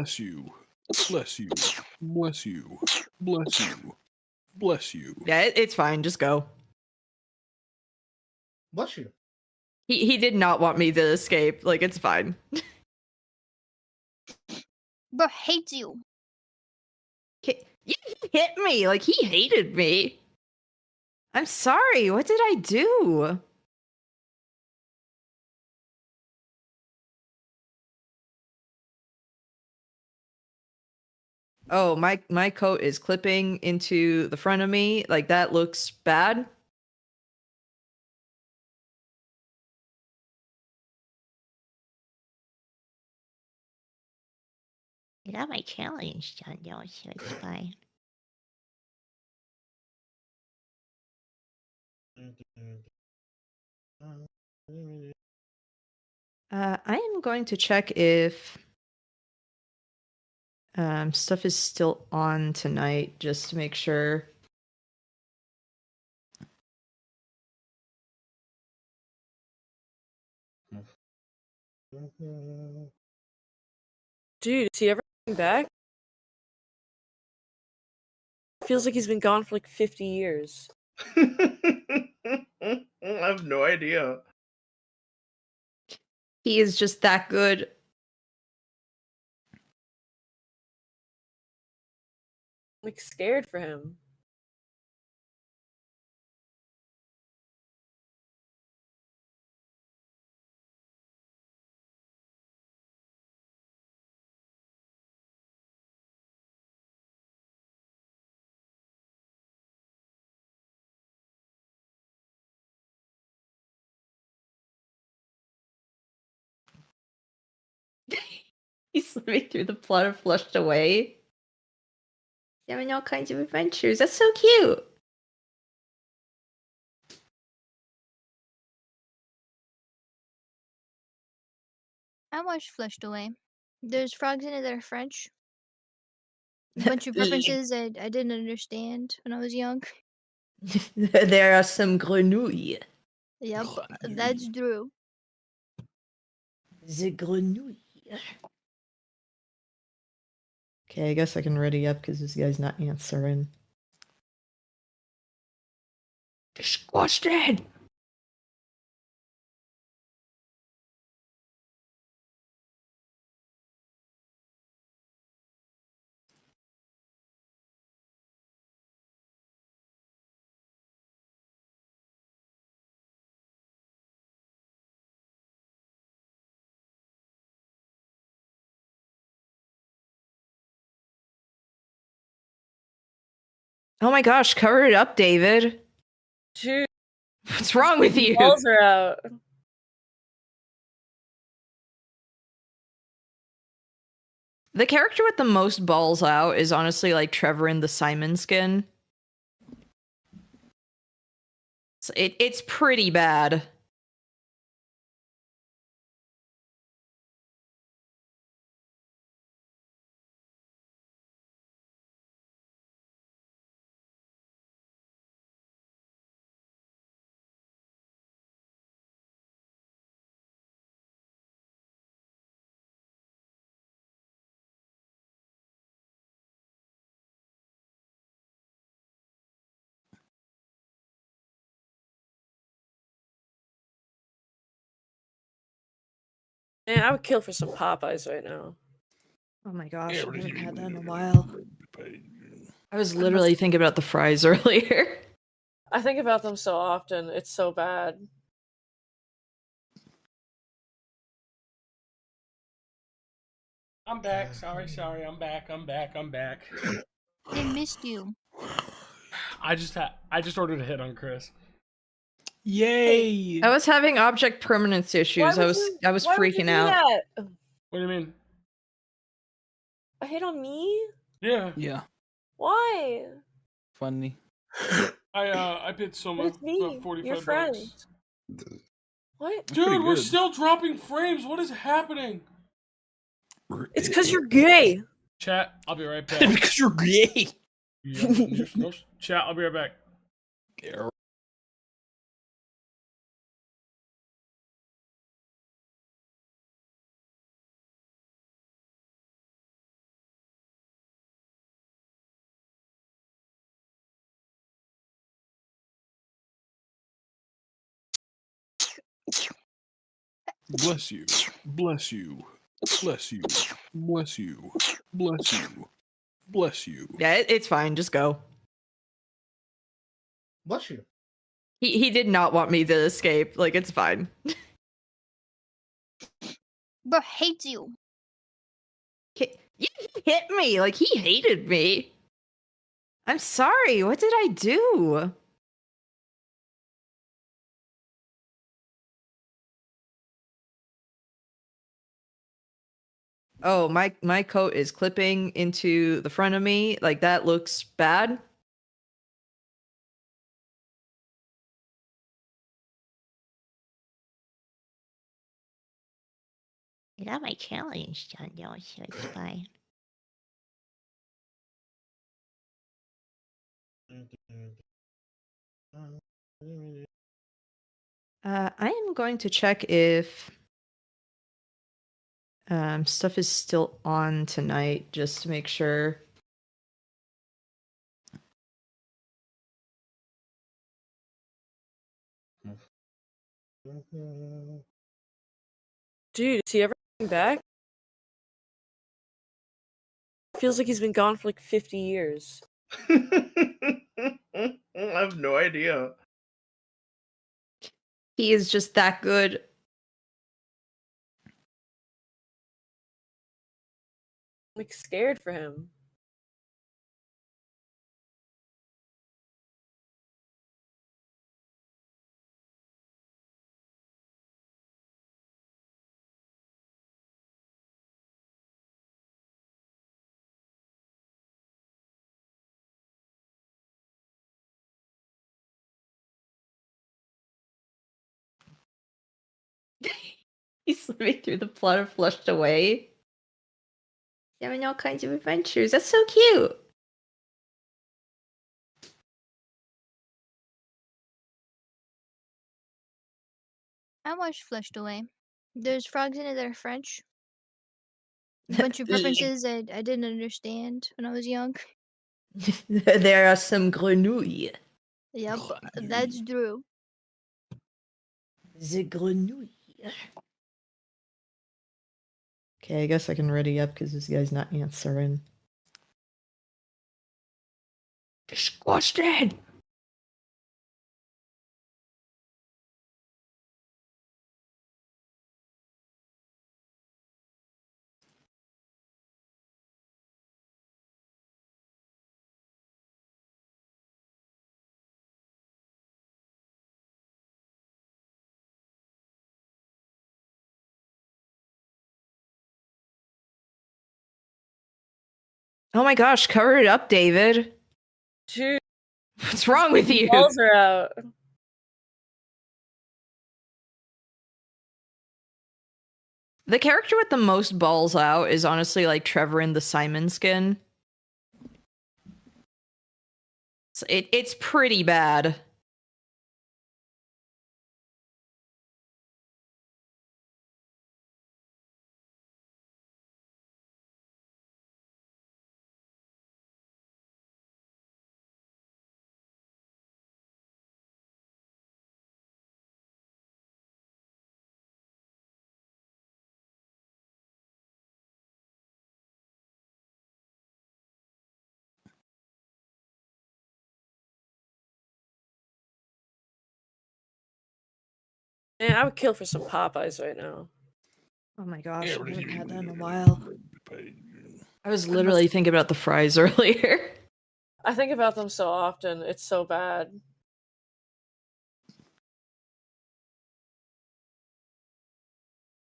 Bless you. Bless you. Bless you. Bless you. Bless you. Yeah, it's fine. Just go. Bless you. He did not want me to escape. Like, it's fine. Bro hates you. He hit me. Like, he hated me. I'm sorry. What did I do? Oh, my coat is clipping into the front of me. Like, that looks bad. You got my challenge done, though, so it's fine. I am going to check if stuff is still on tonight, just to make sure. Dude, is he ever coming back? Feels like he's been gone for like 50 years. I have no idea. He is just that good. I'm like scared for him. He's living through the plot of Flushed Away. He's having all kinds of adventures. That's so cute. I watched Flushed Away. There's frogs in it that are French. A bunch of references I didn't understand when I was young. There are some grenouilles. Yep, that's true. The grenouille. Okay, I guess I can ready up because this guy's not answering. Disgusted! Oh my gosh, cover it up, David. Dude, What's wrong with you? balls are out. The character with the most balls out is honestly like Trevor in the Simon skin. So it's pretty bad. Man, I would kill for some Popeyes right now. Oh my gosh, I haven't had that in a while. I was literally thinking about the fries earlier. I think about them so often. It's so bad. I'm back. Sorry. I'm back. I missed you. I just ordered a hit on Chris. Yay! I was having object permanence issues. I was why would you freaking do out. that? What do you mean? A hit on me? Yeah. Yeah. Why? Funny. I paid But Soma it's me, about 45 your bucks. friend. What? Dude, we're good. still dropping frames. What is happening? It's because you're gay. Chat, I'll be right back. Because you're gay. Chat, I'll be right back. Yeah, Bless you. Bless you. Bless you. Bless you. Bless you. Bless you. Yeah, it's fine. Just go. Bless you. He did not want me to escape. Like, it's fine. Bro hates you. You hit me. Like, he hated me. I'm sorry. What did I do? Oh, my coat is clipping into the front of me. Like, that looks bad. I got my challenge done, though, so it's fine. I am going to check if stuff is still on tonight, just to make sure. Dude, is he ever coming back? Feels like he's been gone for like 50 years. I have no idea. He is just that good. I'm like scared for him. He's living through the plot of Flushed Away. Having all kinds of adventures. That's so cute. I watched Flushed Away. There's frogs in it that are French. A bunch of references I didn't understand when I was young. There are some grenouilles. Yep, that's true. The grenouille. Okay, I guess I can ready up because this guy's not answering. Disgusted! Oh my gosh, cover it up, David. Dude, What's wrong with you? balls are out. The character with the most balls out is honestly like Trevor in the Simon skin. It's pretty bad. Man, I would kill for some Popeyes right now. Oh my gosh, Yeah, I but haven't it's- had that in a while. I was literally thinking about the fries earlier. I think about them so often. It's so bad.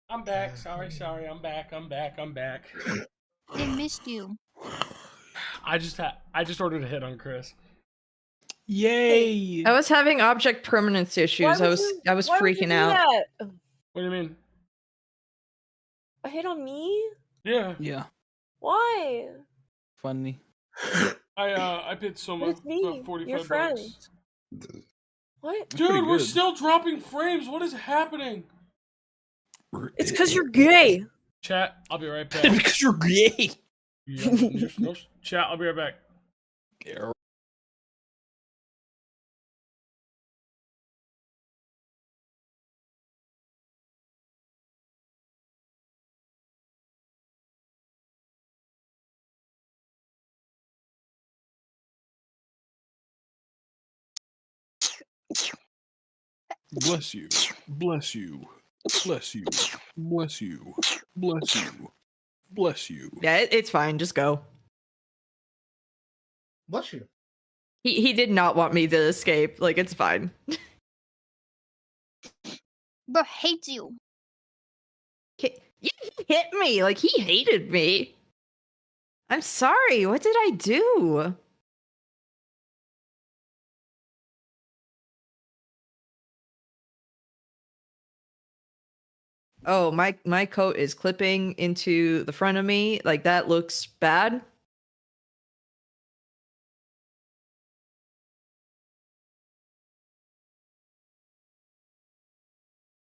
I'm back. Sorry. I'm back. They missed you. I just ordered a hit on Chris. Yay! I was having object permanence issues. I was why would you freaking do out. that? What do you mean? A hit on me? Yeah, Yeah, Why? funny. I paid But Soma it's me, about your 45 friend. bucks. What? It's pretty Dude, we're good. still dropping frames. What is happening? It's because you're gay. Chat, I'll be right back. because you're gay. Chat, I'll be right back. Yeah, Bless you. Bless you. Bless you. Bless you. Bless you. Bless you. Yeah, it's fine. Just go. Bless you. He did not want me to escape. Like, it's fine. Bro hates you. Yeah, he hit me. Like, he hated me. I'm sorry. What did I do? Oh, my coat is clipping into the front of me. Like, that looks bad.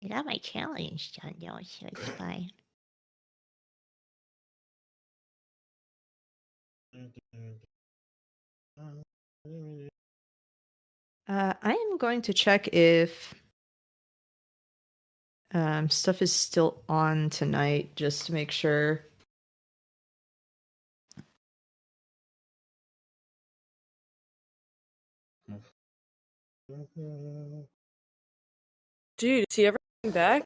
I got my challenge done though, so it's fine. I am going to check if stuff is still on tonight, just to make sure. Dude, is he ever coming back?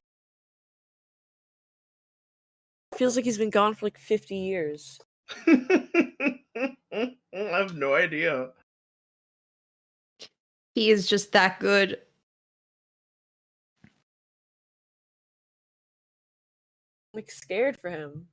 Feels like he's been gone for like 50 years. I have no idea. He is just that good. I'm like scared for him.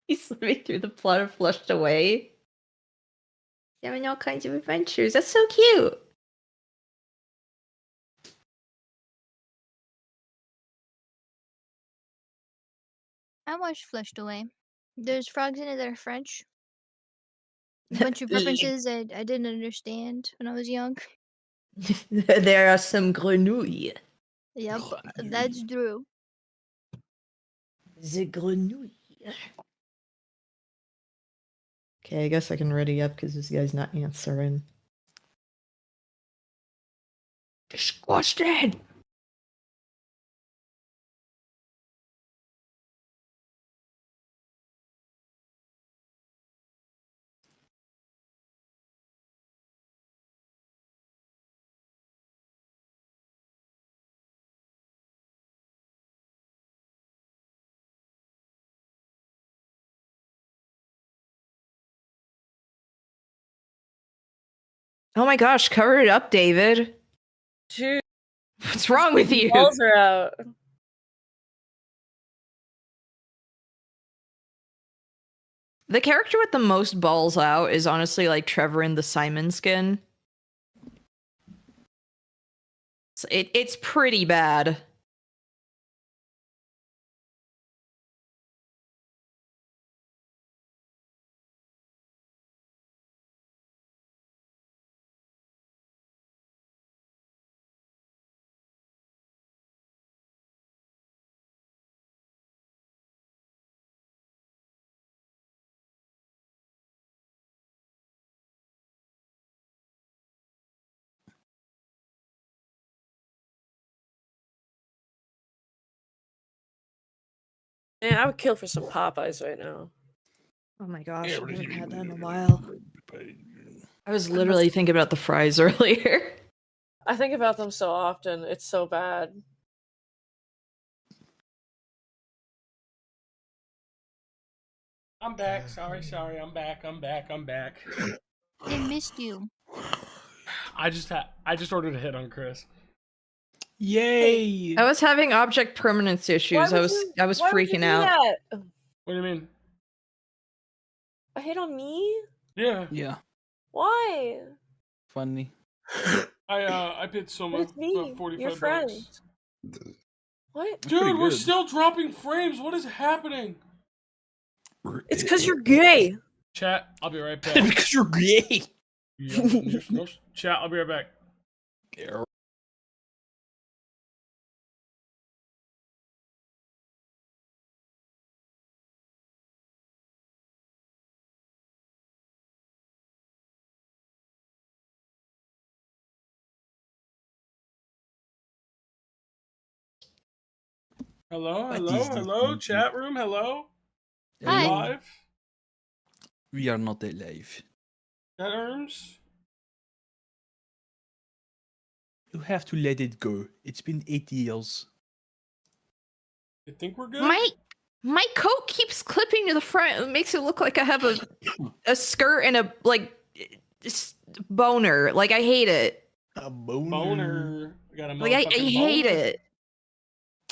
He's living through the plot of Flushed Away. Having all kinds of adventures. That's so cute. I watched Flushed Away. There's frogs in it that are French. A bunch of references I didn't understand when I was young. There are some grenouilles. Yep, that's true. The grenouille. Okay, I guess I can ready up because this guy's not answering. Disgusted! Oh my gosh, cover it up, David. Dude, What's wrong with you? balls are out. The character with the most balls out is honestly like Trevor in the Simon skin. It's pretty bad. Man, I would kill for some Popeyes right now. Oh my gosh, I haven't had that in a while. I was literally thinking about the fries earlier. I think about them so often. It's so bad. I'm back. Sorry. I'm back. They missed you. I just ordered a hit on Chris. Yay! I was having object permanence issues. I was why would you freaking do out. that? What do you mean? A hit on me? Yeah. Yeah, Why? funny. I paid But Soma it's me, about 45 your bucks. friend. What? That's pretty Dude, we're good. still dropping frames. What is happening? It's because you're gay. Chat, I'll be right back. Because you're gay. Chat, I'll be right back. Yeah, Hello, What hello, is this hello, nonsense? chat room, hello. Hi. You live? We are not alive. Chat rooms? You have to let it go. It's been 8 years. You think we're good? My coat keeps clipping to the front. It makes it look like I have a skirt and a boner. Like I hate it. A boner. Boner. We got a Like I motherfucking hate boner. it.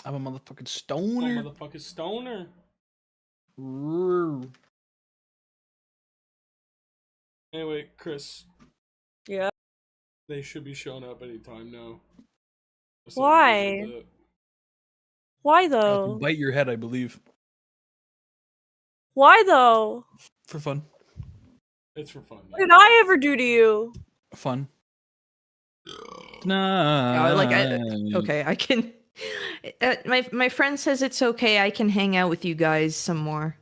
I'm a motherfucking Oh, stoner. motherfucking stoner. Rrrr. Anyway, Chris, Yeah. they should be showing up anytime now. Just Why? like you did Why To though? bite your head, I believe. Why though? For fun. that. It's for fun. What did I ever do to you? Fun. Okay, I can. My friend says it's okay. I can hang out with you guys some more.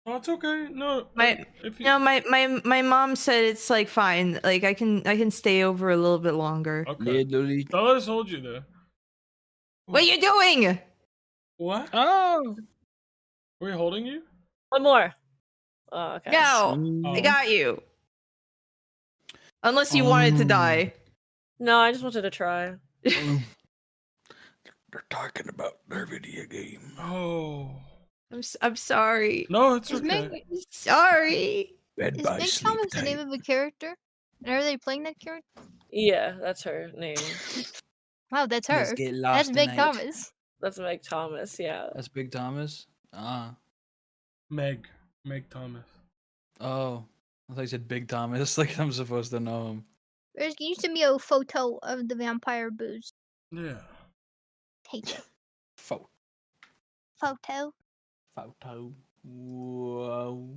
Oh, it's okay. No, if you... No, my mom said it's like fine. Like I can stay over a little bit longer. Okay. Literally. I'll let us hold you there. What are you doing? What? Oh. Were we holding you? One more. Oh, okay. No, I Oh. got you. Unless you wanted to die. No, I just wanted to try. They're talking about their video game. Oh. I'm sorry. No, it's Is okay. Meg, Sorry. Bed is by Meg sleep Thomas the name time. of a character? And are they playing that character? Yeah, that's her name. Wow, that's Let's her. get That's lost Meg tonight. Thomas. That's Meg Thomas, yeah. That's Big Thomas? Ah. Meg Thomas. Oh. I thought you said Big Thomas. Like I'm supposed to know him. Can you send me a photo of the vampire booze? Yeah. Take it. Photo. Photo. Whoa.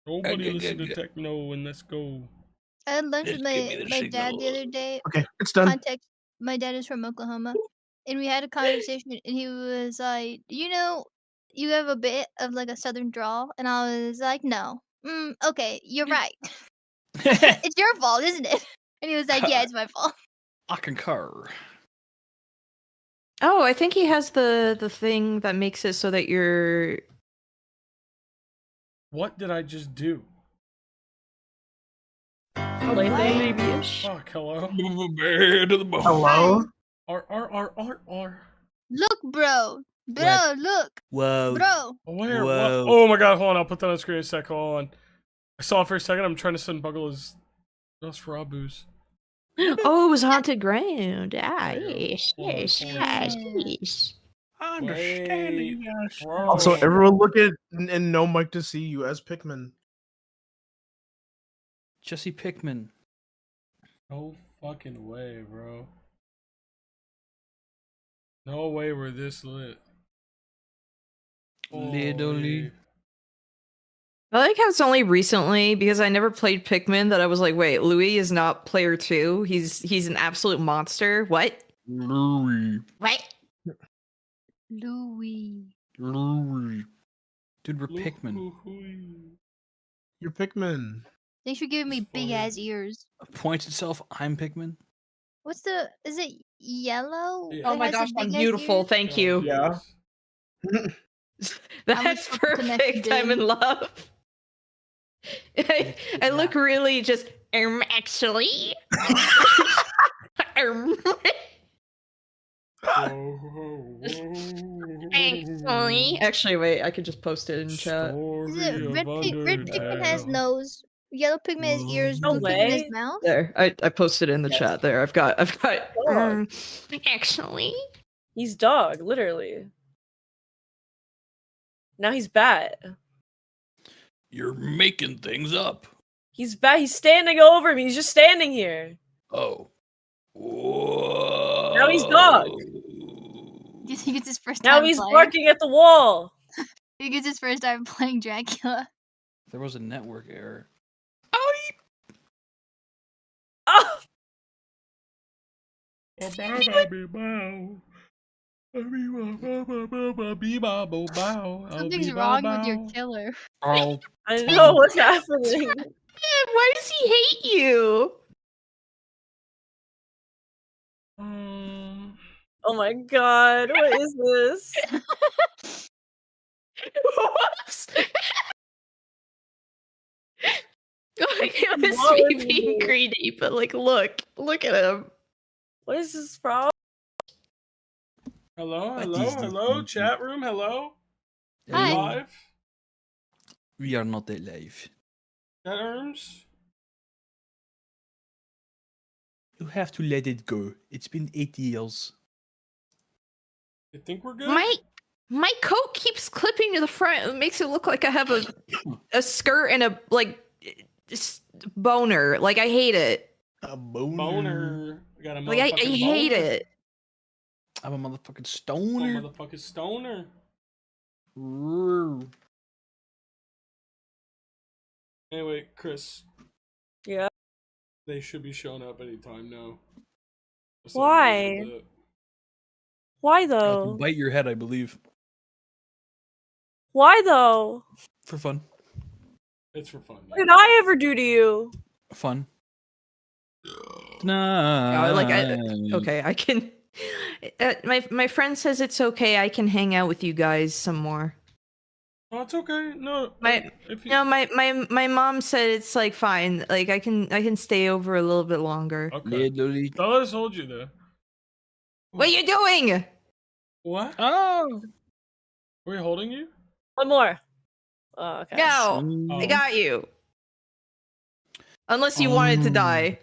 Nobody listen to techno and let's go. I had lunch Just with give me the my dad the signal. other day. Okay, it's done. Context: my dad is from Oklahoma, and we had a conversation, and he was like, "You know, you have a bit of like a southern drawl," and I was like, "No." Okay, you're right. It's your fault, isn't it? And he was like, "Yeah, it's my fault." I concur. Oh, I think he has the thing that makes it so that you're. What did I just do? Babyish. Fuck, hello? Bad to the bone. Hello? R. Look, bro, What? look, Whoa. bro. Where? Whoa. What? Oh my god, hold on, I'll put that on the screen in a sec, hold on. I saw it for a second, I'm trying to send Buggle his Nosferatu's. Oh, it was haunted ground. Ah, There you go. yes, Hold on, yes, hold yes, on. yes. Understanding us. Bro. Also, everyone look at and no mic to see you as Pikmin. Jesse Pickman. No fucking way, bro. No way we're this lit. Literally. Holy. I like how it's only recently because I never played Pikmin that I was like, wait, Louis is not player 2. He's an absolute monster. What? Louis. What? Louis. Louis. Dude, we're Pikmin. You're Pikmin. Thanks for giving me It's big funny. ass ears. Points itself, I'm Pikmin. What's the? Is it yellow? Yeah. Oh that my has the gosh, I'm big-ass beautiful. ears? Thank you. Yeah. That's fucking perfect. I'm connected. in love. I look really just actually. Actually, wait. I could just post it in chat. Is it red pigment has nose, yellow pigment has ears, No blue pigment has way. mouth? There, I posted it in the chat. There, I've got. Dog. Actually, He's dog, literally. Now he's bat. You're making things up. He's bat. He's standing over me. He's just standing here. Oh. Whoa. Now he's dog. You think it's his first Now time he's playing? barking at the wall. I think it's his first time playing Dracula. There was a network error. Oh! Something's wrong with your killer. Oh. I know what's happening. why does he hate you? Oh my god, what is this? Whoops. Like, it was What me was being this? greedy, but like, look at him. What is this from? Hello, What hello, is this hello, music? chat room, hello. Hi. Hello? Live. We are not alive. Chat rooms. You have to let it go. It's been 8 years. You think we're good? My coat keeps clipping to the front. It makes it look like I have a skirt and a boner. Like, I hate it. A boner. Boner. I got a Like, I motherfucking hate boner. it. I'm a motherfucking I'm a stoner. motherfucking stoner. Rrrr. Anyway, Chris, Yeah. they should be showing up anytime now. Just Why? letting you know that. Why To though? bite your head, I believe. Why though? For fun. It's for fun. What did I ever do to you? Fun. Yeah, like, Tonight. okay, I can. My friend says it's okay. I can hang out with you guys some more. Oh, it's okay. No, if you... No, my mom said it's like fine. Like, I can stay over a little bit longer. Okay. Literally. I'll let us hold you there. What are you doing? What? Oh. Were we holding you? One more. Oh, okay. No, I got you. Unless you wanted to die.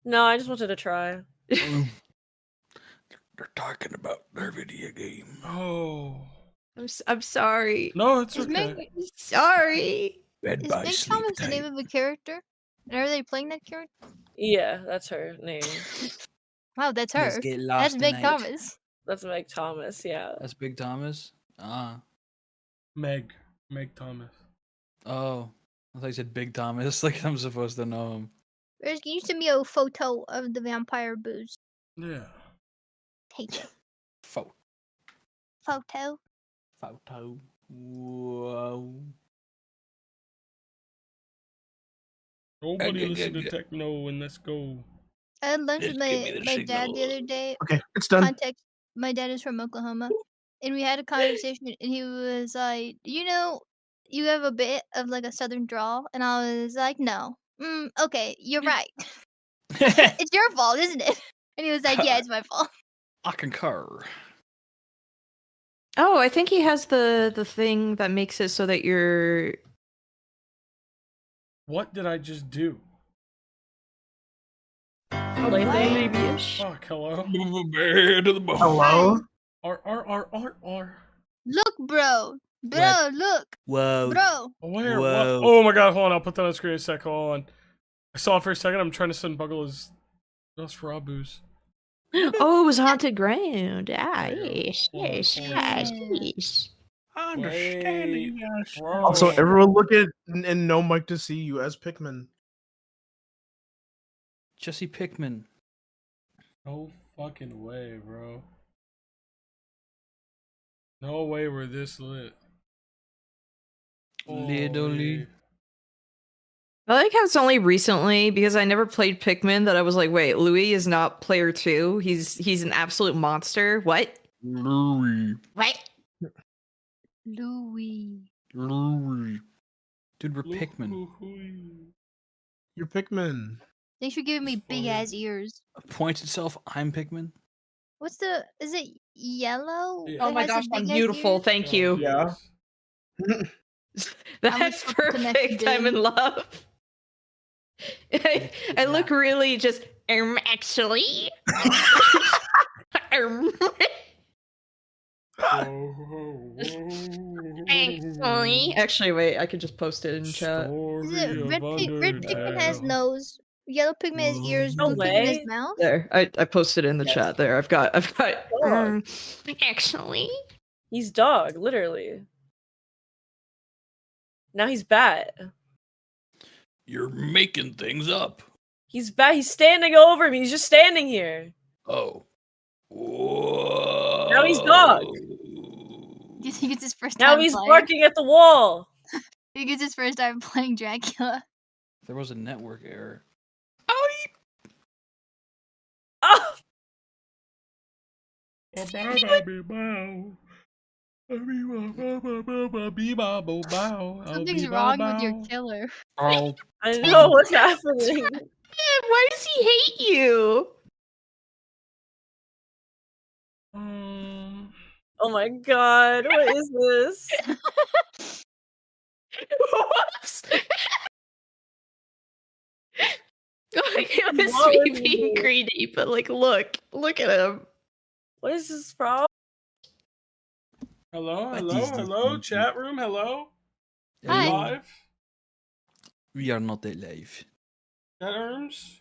No, I just wanted to try. They're talking about their video game. Oh. I'm sorry. No, it's Is okay. Meg, Sorry. Red is by Meg sleep Thomas the name time. of a character? And are they playing that character? Yeah, that's her name. Wow, that's Let's her. get That's lost Meg tonight. Thomas. That's Meg Thomas, yeah. That's Big Thomas? Meg Thomas. Oh. I thought you said Big Thomas. Like I'm supposed to know him. Can you send me a photo of the vampire booze? Yeah. Take it. Photo. Photo. Whoa. Nobody listen to techno and let's go. I had lunch with Just give me the my dad the signal. other day. Okay, it's done. Context: my dad is from Oklahoma, and we had a conversation, and he was like, "You know, you have a bit of like a southern drawl," and I was like, "No, okay, you're right. It's your fault, isn't it?" And he was like, "Yeah, it's my fault." I concur. Oh, I think he has the thing that makes it so that you're. What did I just do? Babyish. Fuck, hello? To the bone. Hello? R. Look, bro, What? look, Whoa. bro. Where? Whoa. What? Oh my god, hold on, I'll put that on screen a sec, hold on. I saw it for a second, I'm trying to send Buggle his Nosferabus. Oh, it was haunted ground. Ah, There you go. yes, Hold on, yes, hold on. yes, yes. Understanding us. Bro. Also, everyone look at and no Mike to see you as Pikmin. Jesse Pickman. No fucking way, bro. No way we're this lit. Literally. Holy. I like how it's only recently because I never played Pikmin that I was like, wait, Louis is not player 2. He's an absolute monster. What? Louis. What? Louis. Dude, we're Pikmin. You're Pikmin. Thanks for giving me It's big funny. ass ears. Points itself, I'm Pikmin. What's the? Is it yellow? Yeah. Oh that my has the gosh, I'm big ass beautiful. ears? Thank Oh, you. Yeah. Jesus. That's supposed to connect perfect. you, I'm in dude? love. I look really just actually. Actually, wait. I could just post it in chat. Is it red pigment has nose, yellow pigment has ears, No blue pigment has way. mouth? There, I posted it in the Yes. chat. There, I've got. Dog. Actually, He's dog, literally. Now he's bat. You're making things up. He's bat. He's standing over me. He's just standing here. Oh. Whoa. Now he's dog. Do you think it's his first Now time he's playing? barking at the wall. I think it's his first time playing Dracula. There was a network error. Oh! Something's wrong with your killer. Oh, I know what's happening. Why does he hate you? Oh my god, what is this? Whoops. Like, it was What me was being it? greedy, but like, look at him. What is this problem? Hello, What hello, is this hello, nonsense? chat room, hello. Hi. We're live. we are not alive. Chat rooms.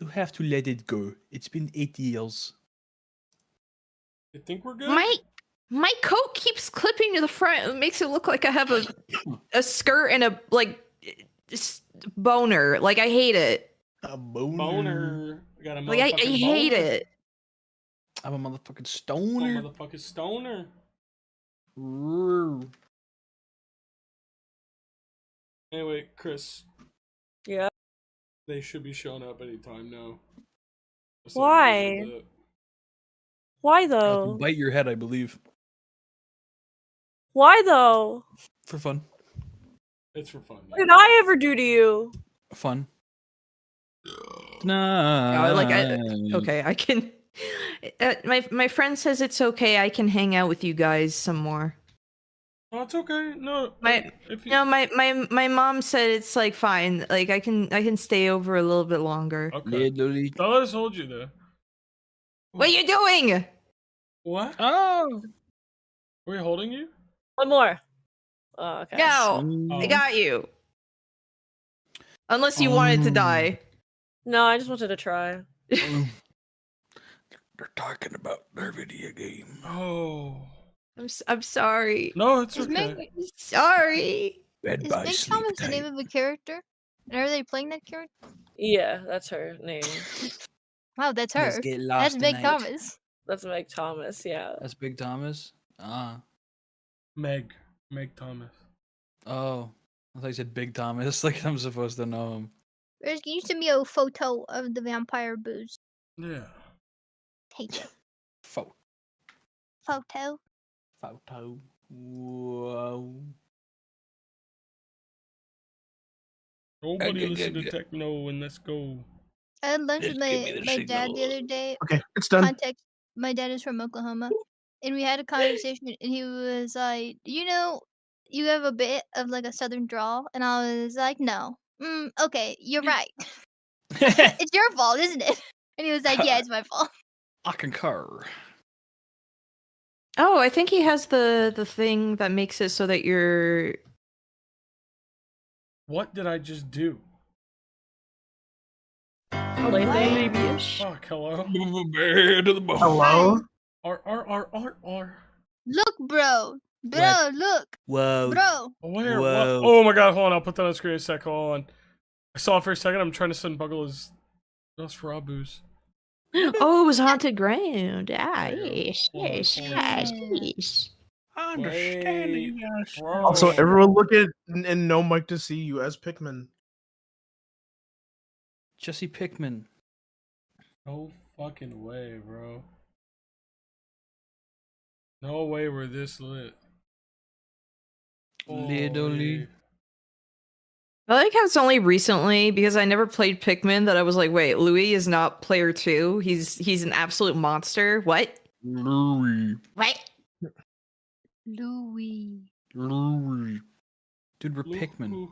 You have to let it go. It's been 8 years. You think we're good? My coat keeps clipping to the front. It makes it look like I have a skirt and a boner. Like, I hate it. A boner. Boner. We got a Like, I motherfucking hate boner. it. I'm a motherfucking Oh, stoner. motherfucking stoner. Rrrr. Anyway, Chris, Yeah. they should be showing up anytime now. Just Why? letting you know that. Why To though? bite your head, I believe. Why though? For fun. It's for fun. What did I ever do to you? Fun. Okay, I can. My friend says it's okay. I can hang out with you guys some more. Oh, it's okay. No, if you, No, my mom said it's like fine. Like, I can stay over a little bit longer. Okay. Literally. Don't let us hold you there. What are you doing? What? Oh. Are we holding you? One more. Oh, okay. No, I Oh. got you. Unless you wanted to die. No, I just wanted to try. They're talking about their video game. Oh. I'm sorry. No, it's Is okay. Meg Sorry. Bed is by Meg sleep Thomas the name time. of a character? And are they playing that character? Yeah, that's her name. Wow, that's Let's her. get That's lost Meg tonight. Thomas. That's Meg Thomas, yeah. That's Big Thomas. Ah. Meg Thomas. Oh. I thought you said Big Thomas. Like I'm supposed to know him. Can you send me a photo of the vampire booze? Yeah. Take it. Photo. Photo. Whoa. Nobody listen to techno and let's go. I had lunch with Just give me the my dad the signal. other day. Okay, it's done. Context: my dad is from Oklahoma, and we had a conversation, and he was like, "You know, you have a bit of like a southern drawl," and I was like, "No, okay, you're right. It's your fault, isn't it?" And he was like, "Yeah, it's my fault." I concur. Oh, I think he has the thing that makes it so that you're. What did I just do? Babyish. Fuck, hello? Bad to the bone. Hello? R. Look, bro, What? look, Whoa. bro. Where? Whoa. What? Oh my god, hold on, I'll put that on the screen in a sec, hold on. I saw it for a second, I'm trying to send Buggle his Nosferabus. Oh, it was haunted ground. Ah, There you go. yes, Hold on, yes, hold yes, on. yes. Understanding Wait, yes. bro. Also, everyone look at and no Mike to see you as Pikmin. Jesse Pickman. No fucking way, bro. No way we're this lit. Literally. Holy. I like how it's only recently because I never played Pikmin that I was like, wait, Louis is not player 2. He's an absolute monster. What? Louis. What? Louis. Dude, we're Pikmin.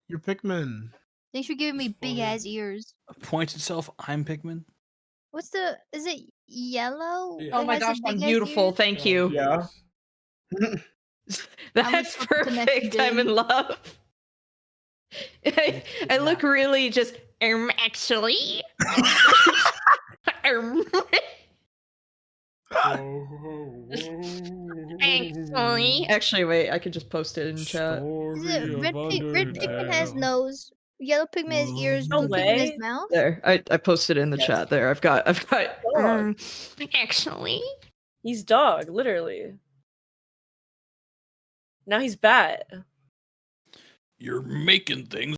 You're Pikmin. Thanks for giving me It's big funny. ass ears. Points itself, I'm Pikmin. What's the? Is it yellow? Yeah. Oh that my has the gosh, I'm big ass beautiful. ears? Thank you. Yeah. That's fucking connected, perfect. I'm in dude. love. I look really just actually. Actually, wait. I could just post it in chat. Is it red pigment has nose, yellow pigment has ears, No blue pigment has way. mouth. There, I posted it in the chat. There, I've got. Dog. Actually. He's dog, literally. Now he's bat. You're making things.